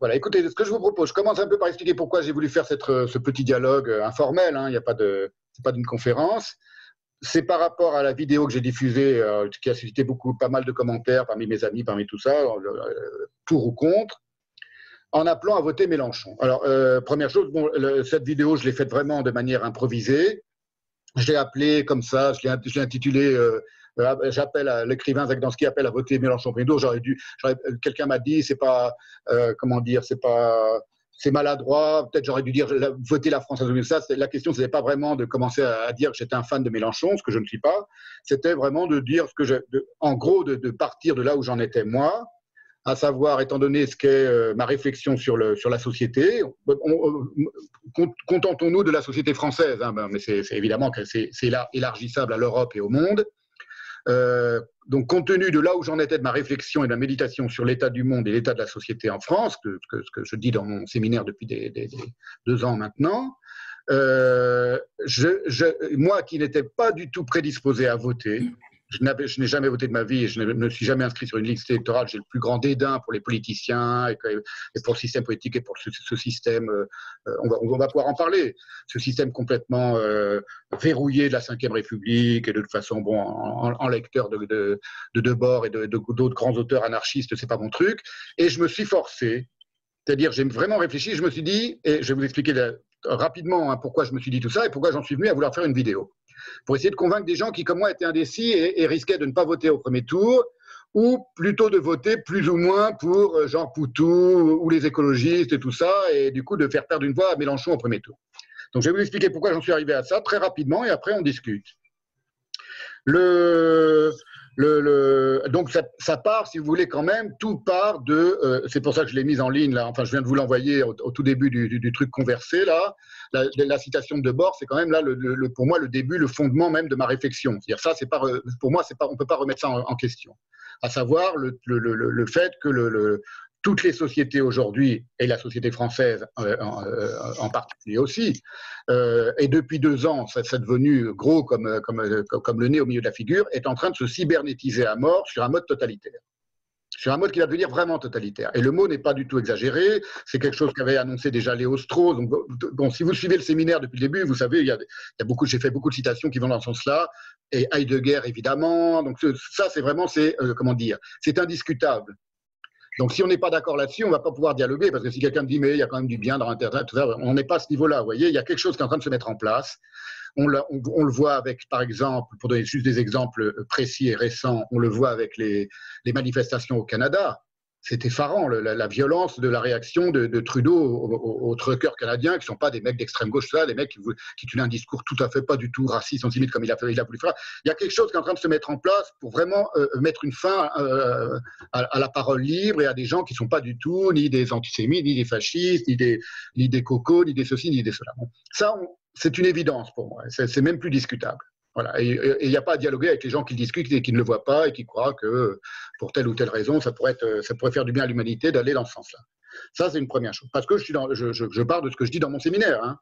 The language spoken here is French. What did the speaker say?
Voilà, écoutez, ce que je vous propose, je commence un peu par expliquer pourquoi j'ai voulu faire ce petit dialogue informel, hein, il n'y a pas de, c'est pas d'une conférence. C'est par rapport à la vidéo que j'ai diffusée, qui a suscité pas mal de commentaires parmi mes amis, parmi tout ça, pour ou contre, en appelant à voter Mélenchon. Alors, première chose, bon, cette vidéo, je l'ai faite vraiment de manière improvisée. Je l'ai appelé comme ça, je l'ai intitulé j'appelle à l'écrivain Zagdanski appelle à voter Mélenchon premier tour. Quelqu'un m'a dit c'est pas comment dire, c'est maladroit. Peut-être j'aurais dû dire voter la France insoumise. Ça, la question, c'était pas vraiment de commencer à dire que j'étais un fan de Mélenchon, ce que je ne suis pas. C'était vraiment de dire en gros, de partir de là où j'en étais moi, à savoir, étant donné ce qu'est ma réflexion sur la société, contentons-nous de la société française, hein, mais c'est évidemment que c'est élargissable à l'Europe et au monde. Donc, compte tenu de là où j'en étais de ma réflexion et de ma méditation sur l'état du monde et l'état de la société en France, ce que je dis dans mon séminaire depuis des 2 ans maintenant, moi qui n'étais pas du tout prédisposé à voter, je n'ai jamais voté de ma vie et je ne me suis jamais inscrit sur une liste électorale. J'ai le plus grand dédain pour les politiciens et pour le système politique et pour ce système. On va pouvoir en parler. Ce système complètement verrouillé de la Ve République et de toute façon, bon, en lecteur de Debord et d'autres grands auteurs anarchistes, c'est pas mon truc. Et je me suis forcé. C'est-à-dire, j'ai vraiment réfléchi. Je me suis dit, et je vais vous expliquer rapidement pourquoi je me suis dit tout ça et pourquoi j'en suis venu à vouloir faire une vidéo. Pour essayer de convaincre des gens qui, comme moi, étaient indécis et risquaient de ne pas voter au premier tour, ou plutôt de voter plus ou moins pour Jean Poutou ou les écologistes et tout ça, et du coup de faire perdre une voix à Mélenchon au premier tour. Donc je vais vous expliquer pourquoi j'en suis arrivé à ça très rapidement, et après on discute. Donc ça part, si vous voulez, quand même, tout part de. C'est pour ça que je l'ai mise en ligne là. Enfin, je viens de vous l'envoyer au tout début du truc conversé là. La citation de Debord, c'est quand même là pour moi le début, le fondement même de ma réflexion. C'est-à-dire ça, c'est pas pour moi, c'est pas, on peut pas remettre ça en question. À savoir le fait que toutes les sociétés aujourd'hui, et la société française en particulier aussi, et depuis 2 ans, ça est devenu gros comme le nez au milieu de la figure, est en train de se cybernétiser à mort sur un mode totalitaire. Sur un mode qui va devenir vraiment totalitaire. Et le mot n'est pas du tout exagéré, c'est quelque chose qu'avait annoncé déjà Léo Strauss. Donc, bon, si vous suivez le séminaire depuis le début, vous savez, j'ai fait beaucoup de citations qui vont dans ce sens-là, et Heidegger évidemment. Donc ça, c'est vraiment, comment dire, c'est indiscutable. Donc, si on n'est pas d'accord là-dessus, on ne va pas pouvoir dialoguer, parce que si quelqu'un me dit, mais il y a quand même du bien dans Internet, tout ça, on n'est pas à ce niveau-là, vous voyez, il y a quelque chose qui est en train de se mettre en place. On le voit avec, par exemple, pour donner juste des exemples précis et récents, on le voit avec les manifestations au Canada. C'est effarant, la violence de la réaction de Trudeau aux truckers canadiens, qui ne sont pas des mecs d'extrême gauche, ça, des mecs qui tiennent un discours tout à fait pas du tout raciste, antisémite, comme il a voulu faire. Il y a quelque chose qui est en train de se mettre en place pour vraiment mettre une fin à la parole libre et à des gens qui ne sont pas du tout ni des antisémites, ni des fascistes, ni des cocos, ni des ceci, ni des cela. Bon, ça, c'est une évidence pour moi, c'est même plus discutable. Voilà. Et il n'y a pas à dialoguer avec les gens qui discutent et qui ne le voient pas et qui croient que pour telle ou telle raison, ça pourrait faire du bien à l'humanité d'aller dans ce sens-là. Ça, c'est une première chose. Parce que je pars de ce que je dis dans mon séminaire. Hein.